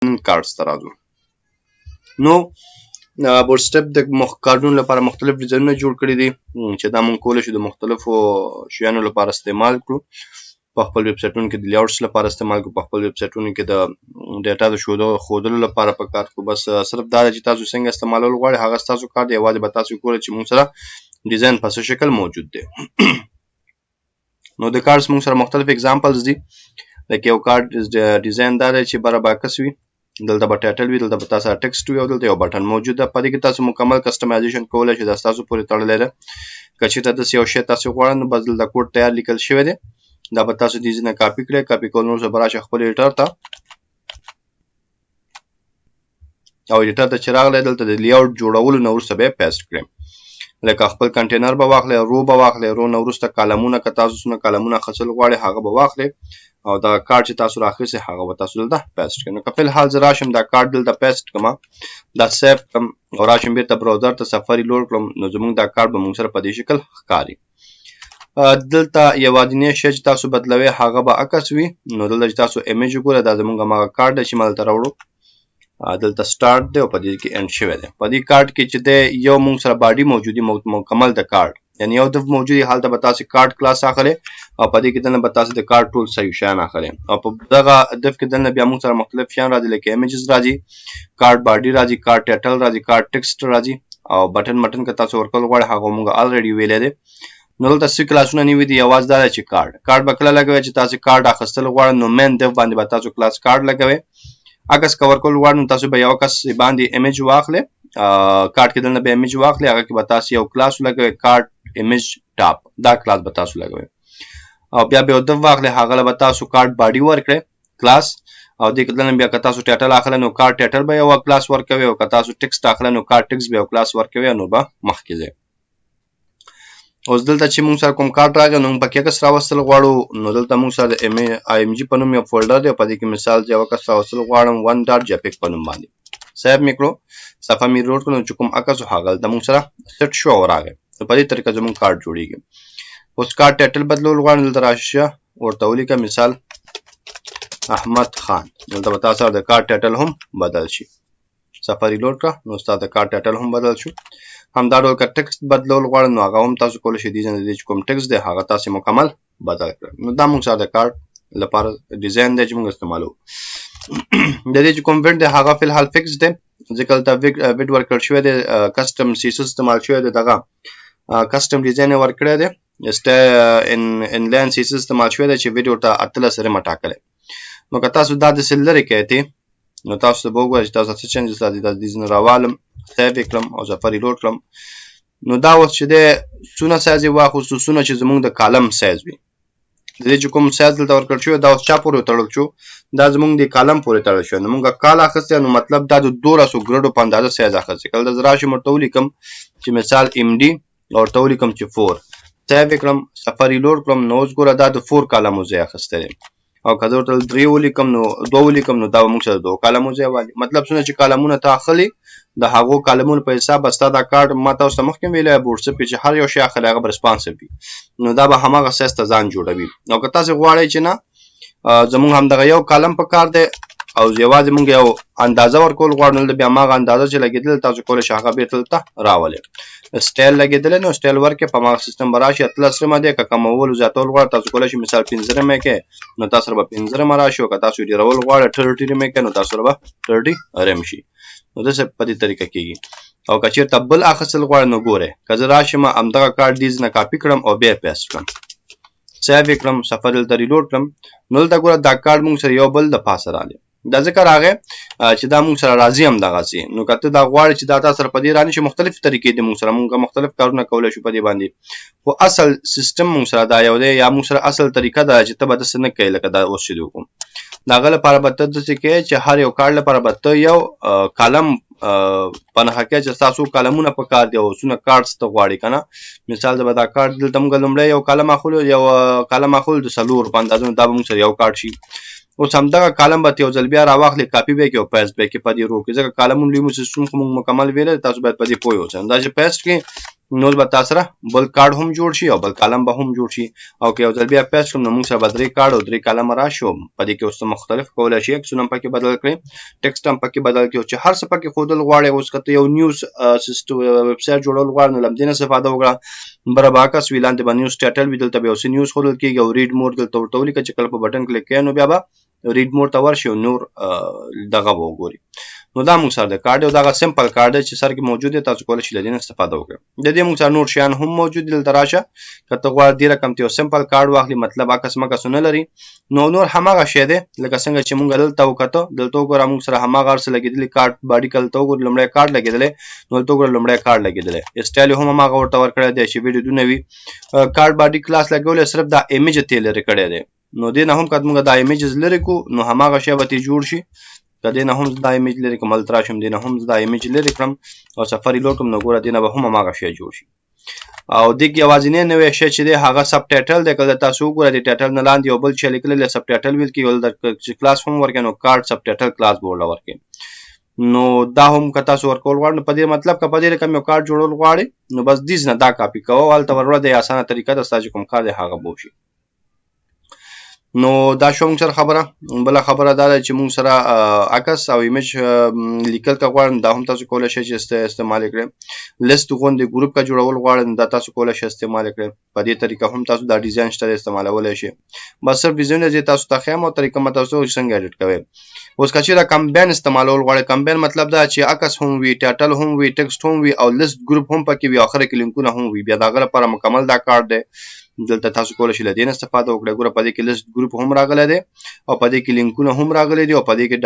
کارډز ته راځو. نو بوټ سټپ د کارډونو لپاره مختلف ډیزاینونه جوړ کړي دي چې دا مونږ کولی شو د مختلفو شیانو لپاره استعمال کړو. په خپل ویب سایټونو کې د لیاوټس لپاره استعمال کړو، په خپل ویب سایټونو کې د ډیټا د ښودلو لپاره په کار کړو. بس صرف دا چې تاسو څنګه استعمالول غواړئ هغه ستاسو کار دی. یوازې به تاسو ګورئ چې مونږ سره ډیزاین په څه شکل موجود دی. نو د کارډز مونږ سره مختلف اگزامپلز دي. لکه یو کارډ ډیزاین دا دی چې براباکس وي، دلته به ټایټل وي، دلته به تاسو ټیکسټ وي او دلته یو بټن موجود ده. په دې کې تاسو مکمل کسټمایزیشن کولی شئ، دا ستاسو پورې تړلی ده. که چېرته داسې یو شی تاسو غواړئ نو بس دلته کوډ تیار لیکل شوی دی، دا به تاسو دې ځینه کاپي کړئ. کاپي کول وروسته به راشئ خپل ایډیټر ته او ایډیټر ته چې راغلی دلته د لیاوټ جوړولو نه وروسته به یې پیسټ کړئ. لکه خپل کنټینر به واخلئ، رو به واخلئ، رو نه وروسته کالمونه که تاسو څونه کالمونه اخیستل غواړئ هغه به واخلئ او دا کارډ چې تاسو راخیستئ هغه به تاسو دلته پیسټ کړئ. نو که فلحال زه راشم دا کارډ دلته پیسټ کړم، دا سیف کړم او راشم بیرته براوزر ته سفاري لوډ کړم، نو زموږ دا کارډ به موږ سره په دې شکل ښکاري. دلته یوازینی شی چې تاسو بدلوئ هغه به عکس وي. نو دلته چې تاسو ایمیج وګورئ دا زموږ هماغه کارډ دی چې ما دلته راوړو. دلته سٹارټ دی او په دې کې اینډ شوی دی. په دې کارډ کې چې دی یو موږ سره باډي موجود دی مکمل د کارډ، یعنی یو دف موجود دی، هلته به تاسو کارډ کلاس اخلئ او په دې کې دلته به تاسو د کارډ ټول صحیح شیان اخلئ او په دغه دف کې دلته بیا موږ سره مختلف شیان راځي لکه ایمیجز راځي، کارډ باډي راځي، کارډ ټایټل راځي، کارډ ټیکسټ راځي او بټن که تاسو ورکول غواړئ هغه موږ الریډي ویلی دی. نو دلته څه کلاسونه نیوي دي، یوازې دا دی چې کارډ به کله لګوئ چې تاسو کارډ اخیستل غواړئ نو مین دف باندې به تاسو کلاس کارډ لګوئ. عکس کور کول غواړئ نو تاسو به یو عکس باندې ایمیج واخلئ، کارډ کې دلته به ایمیج واخلئ، هغه کې به تاسو یو کلاس ولګوئ کارډ ایمیج ټاپ، دا کلاس به تاسو لګوئ او بیا به یو دف واخلئ هغه له به تاسو کارډ باډي ورکړئ کلاس او دې کې دلته بیا که تاسو ټایټل اخلئ نو کارډ ټایټل به یو کلاس ورکوئ او که تاسو ټیکسټ اخلئ نو کارډ ټیکسټ به یو کلاس ورکوئ نو به مخکې ځئ. اوس دلته چې موږ سره کوم کارډ راغی نو موږ پکې عکس راوستل غواړو نو دلته موږ سره د IMG په نوم یو فولډر دی او په دې کې مثال یو عکس راوستل غواړم 1.jpg په نوم باندې سیو مې کړو، صفحه مې لوډ کړو چې کوم عکس هغه دلته موږ سره سیټ شو راغی. نو په دې طریقه زموږ کارډ جوړیږي. اوس کارډ ټایټل بدلول غواړم دلته راشه ورته ولیکه مثال احمد خان، دلته به تاسو د کارډ ټایټل هم بدل شي. سفاري لوډ کړه نو ستاسو د کارډ ټایټل هم بدل شو. همدا ډول که ټیکسټ بدلول غواړئ نو هغه هم تاسو کولی شئ، دې چې کوم ټیکسټ دی هغه تاسو مکمل بدل کړئ. نو دا موږ سره د کارډ لپاره ډیزاین دی چې موږ استعمالوو. د دې چې کوم ویډ دی هغه فلحال فکس دی ځکه دلته ویډ ورکړل شوی دی، کسټم سیسس استعمال شوی دی، دغه کسټم ډیزاین یې ورکړی دی، انلاین سیسس استعمال شوی دی چې ویډیو ته 18 رمه ټاکلی. نو که تاسو دا داسې لرې کړئ نو تاسو به وګورئ چې تاسو څه چینجز راځي. دا ځینې راوالم، سیو یې کړم او سفاري لوډ کړم. نو دا اوس چې دی څونه سایز یې واخیستو، څونه چې زموږ د کالم سایز وي. د دې چې کوم سایز دلته ورکړل شوی دا اوس چا پورې تړل شو، دا زموږ د کالم پورې تړل شوی. نو موږ کال اخیستی نو مطلب دا د 1200 ګریډو په اندازه سایز اخیستی. کله زه راشم ورته ولیکم چې مثال MD او ورته ولیکم چې 4، سیو یې کړم، سفاري لوډ کړم. نو اوس ګوره دا د 4 کالمو ځای اخیستی دی او که زه ورته 3 ولیکم نو 2 ولیکم نو دا به موږ سره 2 کالمو ځای والي. مطلب څونه چې کالمونه ته اخلي د هغو کالمونو په حساب به ستا دا کارډ ما تاسو ته مخکې ویلی بوټسپ چې هر یو شی اخلي هغه به رسپانسیو وي، نو دا به هماغه سایز ته ځان جوړوي. او که تاسې غواړئ چې نه زموږ همدغه یو کالم په کار دی او یوازې موږ یو اندازه ورکول غواړو نو بیا هماغه اندازه چې لګېدل تاسو کولی شئ هغه بېرته دلته راولئ. سټایل لګېدلی نو سټایل ورکړئ، په هماغه سیسټم به راشي 18 رمه دی. که کمول زیاتول غواړئ تاسو کولی شئ مثال 15 رمه یې کړئ نو تاسو سره به 15 رمه راشي، او که تاسو ډېرول غواړئ 30 رمه یې کړئ نو تاسو سره به 30 رم شي. نو داسې په دې طریقه کېږي. او که چېرته بل اخیستل غواړئ نو ګورئ که زه راشم همدغه کارډ دې نه کاپي کړم او بیا یې پیسټ کړم، سیو یې کړم، صفحه دلته ریلوډ کړم. نو دلته ګوره دا کارډ موږ سره یو بل د پاسه راغلی. دا ځکه راغی چې دا موږ سره راځي همدغسې. نو که ته دا غواړې چې دا تا سره په دې رانشي مختلف طریقې دي موږ سره، موږ مختلف کارونه کولی شو په دې باندې، خو اصل سیسټم موږ سره دا یو دی یا موږ سره اصل طریقه ده چې ته به داسې نه کوې لکه دا اوس چې دې وکړو. د هغه لپاره به ته داسې کوې چې هر یو کارډ لپاره به ته یو کالم په نښه کوې چې ستاسو کالمونه په کار دي او څونه کارډز ته غواړې که نه. مثال زه به دا کارډ دلته موږ لومړی یو کالم اخلو د 4 په اندازه، دا به موږ سره یو کارډ شي. اوس همدغه کالم به یو ځل بیا راواخلئ، کاپي به یې کړئ او پیسټ به یې کړئ په دې رو کې، ځکه کالمونو لوی سیسټم خو موږ مکمل ویلی تاسو باید په دې پوه اوسئ. دا چې پیسټ کړئ نو به تاسو سره بل کارت هم جوړ شي او بل کالم به هم جوړ شي او که یو ځل بیا پیسټ کړم نو موږ سره به 3 کارت او 3 کالم راشي په دې کې اوس مختلف کولای شي عکسونه پکې بدل کړئ ټیکسټ هم پکې بدل کړئ چې هر څه پکې خودل غواړي اوس کته یو نیوز سیستم ویب سټ جوړول غواړي نو لمدینه استفاده وکړه براباکس ویلاندې به نیوز ټایټل ویدل ته به اوس نیوز خودل کېږي او ریډ مور دلته ورته ولیکه چې کله په بټن کلیک کړئ نو بیا به ریډ مور ته ورشي او نور دغه وګوري نو دا موږ سره د کارت یو دغه سمپل کارت چې سر کې موجود دی تاسو کولای شئ له دې استفاده وکړئ د دې موږ سره نور شیان هم موجود دي دلته راشه کته غواړئ دې رقم ته یو سمپل کارت واخلي مطلب اکس مکس نه لري نو نور هماغه شی دی لکه څنګه چې موږ دلته وکړو دلته وګورئ موږ سره هماغه ارس لګیدلی کارت باډي کلته وګورئ لمړی کارت لګیدلی نو دلته وګورئ لمړی کارت لګیدلی سټایل هم هماغه ورته ورکړی دی چې ویډیو دونه وي کارت باډي کلاس لګول صرف دا ایمیج ته لري کړی دی نو دې نه هم کله موږ دا ایمیجز لري کو نو هماغه شی به جوړ شي کله نه هم دا ایمیج لري کوم التراشم دې نه هم دا ایمیج لري کړم او سفاری لوټم نو ګوره دې نه به هم هماغه شی جوړ شي او دغه یوازینی نوې شی چې دی هغه سب ټایټل دی کله تاسو وګورئ د ټایټل نه لاندې یو بل شی لیکل سب ټایټل ویل کې ول د کلاس هم ورکې نو کارت سب ټایټل کلاس بورډ ورکې نو دا هم که تاسو ورکول غواړئ په دې مطلب که په دې رقم یو کارت جوړول غواړئ نو بس دیز نه دا کاپی کوو هلته ورور د اسانه طریقه د تاسو کوم کار دی هغه بو شي نو دا شو موږ سره خبره بل خبره دا چې موږ سره عکس او ایمیج لیکل کا غواړم دا هم تاسو کولای شئ چې استعمال کړئ لیست غونډه ګروپ کا جوړول غواړم دا تاسو کولای شئ استعمال کړئ په دې طریقه هم تاسو دا ډیزاین شته استعمالولای شئ بس صرف ډیزاین چې تاسو ته خیم او طریقه مته تاسو څنګه ایډیټ کوئ اوس کچې دا کمباین استعمالول غواړئ کمباین مطلب دا چې عکس هم وي ټایټل هم وي ټیکسټ هم وي او لیست ګروپ هم پکې وي اخر کې لینکونه هم وي بیا دا غره لپاره مکمل دا کارت دی دلته تاسو کولای شئ له دې استفاده وکړئ ګوره په دې کې لیست ګروپ هم راغلی دی او په دې کې لینکونه هم راغلي دي او په دې کې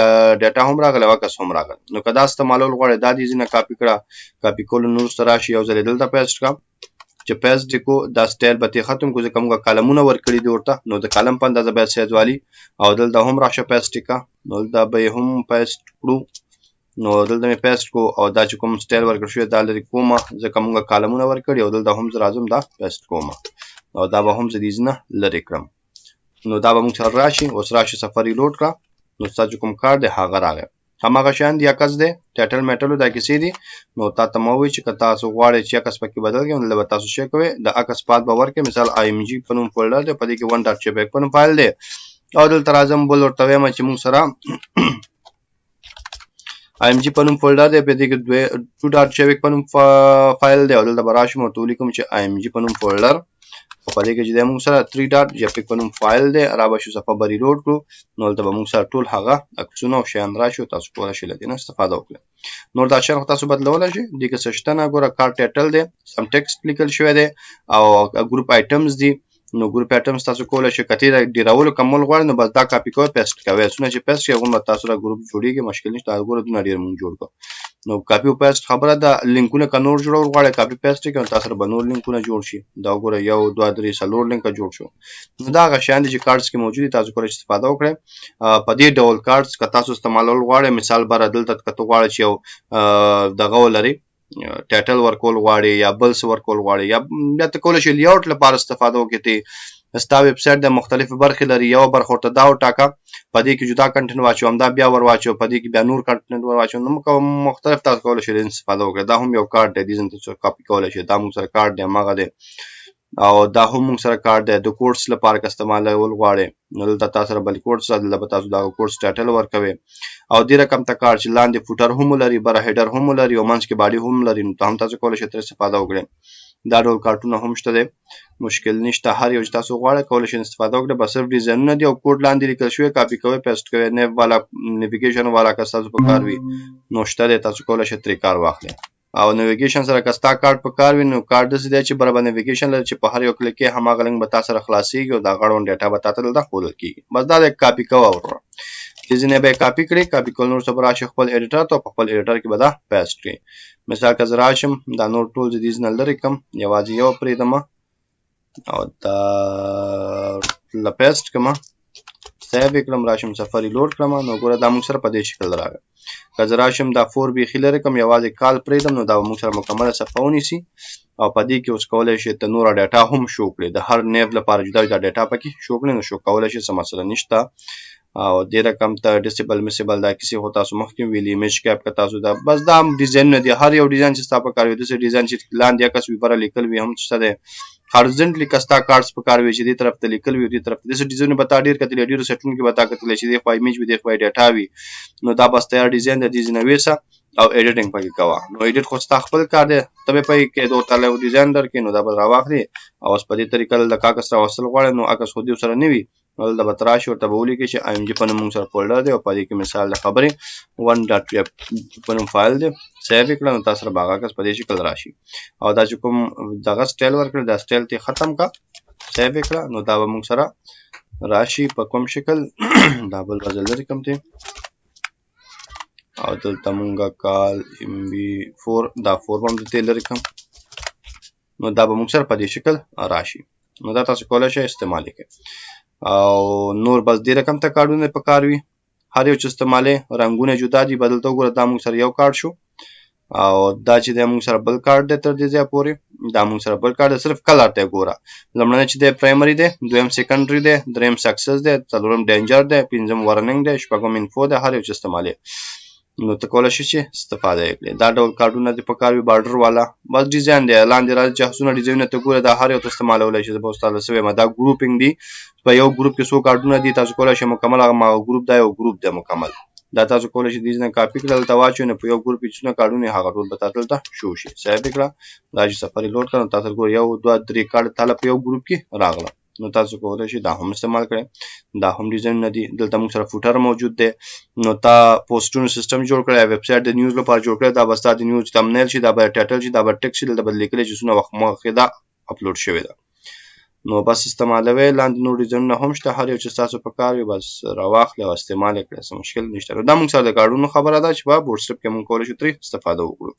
ډاټا هم راغلی او عکس هم راغلی نو که دا استعمالول غواړئ دا دې ځینه کاپي کړه کاپي کول نو وروسته راشي یو ځل دلته پیسټ کړه چې پیسټ کو دا سټایل به ختم کو ځکه موږ کالمونه ورکړي دي ورته نو د کالم په اندازه باید سایز والی او دلته هم راشه پیسټ کا نو دا به هم پیسټ کړو نو دلته مې پیسټ کو او دا چې کوم سټایل ورکړ شو دا لري کومه ځکه موږ کالمونه ورکړي او دلته هم راځم دا پیسټ کومه او دا به هم زديزنه لري کړم نو دا به موږ سره راشي اوس راشي سفاری لوډ کړه نو تاسو کوم کار دی هغه راغی هماغه شان دی عکس دی ټایټل میټلو دا کیسې دي نو تاسو مووي چې تاسو غواړئ چې عکس پکې بدل کړئ نو به تاسو شي کوئ د عکس پات به ورکړئ مثال img په نوم فولډر دی په دې کې 1.jpg په نوم فایل دی او دلته راځم بل ورته وایم چې موږ سره img په نوم فولډر دی په دې کې 2.jpg په نوم فایل دی او دلته براشم او ټول کوم چې img په نوم فولډر په دې کې چې موږ سره 3.jpg په نوم فایل دی را به شو صفه بری لوډ کړو نو دلته به موږ سره ټول هغه عکسونه او شیان راشي تاسو کولای شئ له دې استفاده وکړئ نور دا شیان تاسو بدلولای شئ دغه څه شته نه ګوره کارت ټایټل دی سم ټیکسټ لیکل شوی دی او ګروپ آیټمز دی نو ګروپ آیټمز تاسو کولای شئ کته ډیراول کمول غواړئ نو بس دا کاپی کوئ پیسټ کوئ څونه چې پیسټ یو غو تاسو را ګروپ جوړیږي مشکل نشته ګوره د نړۍ موږ جوړ کو نو کاپی او پیسټ خبره ده لینکونه کنور جوړول غواړئ کاپی پیسټ کوئ تاسو به نور لینکونه جوړ شي دا ګوره یو 2 3 4 لینک جوړ شو نو دا غشان دي چې کارتس کې موجود تاسو کولای شئ استفاده وکړئ په دې ډول کارتس که تاسو استعمالول غواړئ مثال بر دلته کته غواړئ چې یو دغه ولري ټایټل ورکول غواړي یا بل څه ورکول غواړي یا ته کولای شئ لیاوټ لپاره استفاده وکړئ ستا ویب سټ د مختلفو برخې لري یو برخه ته دا وټاکه په دې کې جدا کنټینټ واچو هم دا بیا ور واچو په دې کې بیا نور کنټینټ ور واچو نو مختلف تاسو کولای شئ استفاده وکړئ دا هم یو کارت دی ځین تاسو کاپی کولای شئ دا موږ سره کارت دی ماغه دی او دا هم موږ سره کارت دی د کورس لپاره استعمالول غواړي نو دلته تاسو سره بل کورس دلته تاسو دا کورس ټایټل ورکوي او دې رقم ته کارت چې لاندې فوټر هم لري بر هیډر هم لري او منځ کې باډي هم لري نو هم تاسو کولای شئ تر استفاده وکړئ دا ډول کارتونه هم شته دي مشکل نشته هر یو تاسو غواړئ کولای شئ استفاده وکړئ بس صرف ډیزاینونه دي او کوډ لاندې لیکل شوی کاپی کوئ پیسټ کوئ نیو والا نیویګیشن والا که تاسو په کار وي نو شته تاسو کولای شئ ترې کار واخلئ او نیویګیشن سره کستا کارت په کار وي نو کارت د دې چې برابر نیویګیشن لري چې په هر یو کلیک کې هماغه لنګ به تاسو سره خلاصيږي او دا غړون ډیټا به تاسو ته خول کیږي بس دا د کاپی کوو ورو ځینې به کاپی کړئ کاپی کول نور صبر راشي خپل ایډیټر ته په خپل ایډیټر کې به دا پیسټ کړئ مثال که زراشم دا نور ټول د دې نه لري کم یوازې یو پرېدم او دا لپیسټ کما سیو وکړم راشم سفاری لوډ کړم نو ګوره دا موږ سره په دې شکل راغی که زراشم دا 4 بي خلره کم یوازې کال پرېدم نو دا موږ سره مکمل صفه ونیسي او په دې کې اوس کولای شئ ته نور ډاټا هم شو کړئ د هر نیو لپاره جدا جدا ډاټا پکې شو کړئ نو شو کولای شئ څه مسله نشته او دې رقم ته ډیسیبل میسیبل دا کیسې خو تاسو مخکې ویلي ایمیج کیپ که تاسو دا بس دا هم ډیزاین نه دی هر یو ډیزاین چې ستا په کار وي داسې ډیزاین چې لاندې عکس وي بره لیکل وي هم څه دی هارزنټلی که ستا کارډز په کار وي چې دې طرف ته لیکل وي دې طرف ته داسې ډیزاینونه به تا ډېر کتلي ډېرو سیټونو کې به تا کتلی چې دې خوا ایمیج وي دې خوا ډیټا وي نو دا بس تیار ډیزاین دی دې ځینه ویسه او ایډیټینګ پکې کوه نو ایډیټ خو ستا خپل کار دی ته به پکې کې دو تعالی ډیزاین درکې نو دا به راواخلې او اوس په دې طریقه د عکس راوستل غواړې نو عکس خو دې سره نه وي نو دا به ته راشي ورته به ولیکې چې IMG په نوم موږ سره فولډر دی او په دې کې مثال د خبرې 1.pf په نوم فایل دی سیو یې کړه نو تاسو سره به هغه عکس په دې شکل راشي او دا چې کوم دغه سټایل ورکړی دا سټایل ته ختم کا سیو یې کړه نو دا به موږ سره راشي په کوم شکل دا بل ځل لري کوم ته او دلته مونږه کال MB4 دا فورم دلته لري کوم نو دا به موږ سره په دې شکل راشي نو دا تاسو کولای شئ استعمال کړئ او نور بس دې رقم ته کارډونه په کار وي هر یو چې استعمالې رنگونه جدا دي بدلته وګوره دا موږ سره یو کارډ شو او دا چې د موږ سره بل کارډ دی تر دې ځای پورې دا موږ سره بل کارډ صرف کلر ته ګوره لمړنی چې دی پرایمري دی دویم سیکنډري دی دریم سکسس دی څلورم ډینجر دی پنځم وارننګ دی شپږم انفو دی هر یو چې استعمالې نو ته کولای شې چې استفاده یې کړې دا ډول کارډونه دې په کار وي بارډر والا بس ډیزاین دی لاندې راځي چې هڅونه ډیزاینونه ته ګوره دا هر یو ته استعمالولی شي زه به اوس تاسو ته وایم دا ګروپینګ دی په یو ګروپ کې څو کارډونه دي تاسو کولای شئ مکمل هغه ګروپ دا یو ګروپ دی مکمل دا تاسو کولای شئ دې نه کاپي کړئ دلته واچوئ نو په یو ګروپ کې څونه کارډونه هغه ټول به تاسو دلته شو شي سیو یې کړه دا چې سفري لوډ کړه نو تاسو ګورئ یو دوه درې کارډ تاله په یو ګروپ کې راغله نو تاسو کولای شئ دا هم استعمال کړئ دا هم ډیزاین نه دي دلته موږ سره فوټر موجود دی نو تا پوسټونو سیستم جوړ کړی ویب سایټ د نیوز لپاره جوړ کړی دا به ستا د نیوز تمنیل شي دا به ټایټل شي دا به ټیکسټ شي دلته به لیکلی چې څونه وخت مخکې دا اپلوډ شوې ده نو بس استعمالوي لاندې نور ډیزاینونه هم شته هر یو چې ستاسو په کار وي بس راواخلئ او استعمال یې کړئ څه مشکل نشته نو دا موږ سره د کارډونو خبره ده چې په بورډ سټپ کې موږ کولی شو ترې استفاده وکړو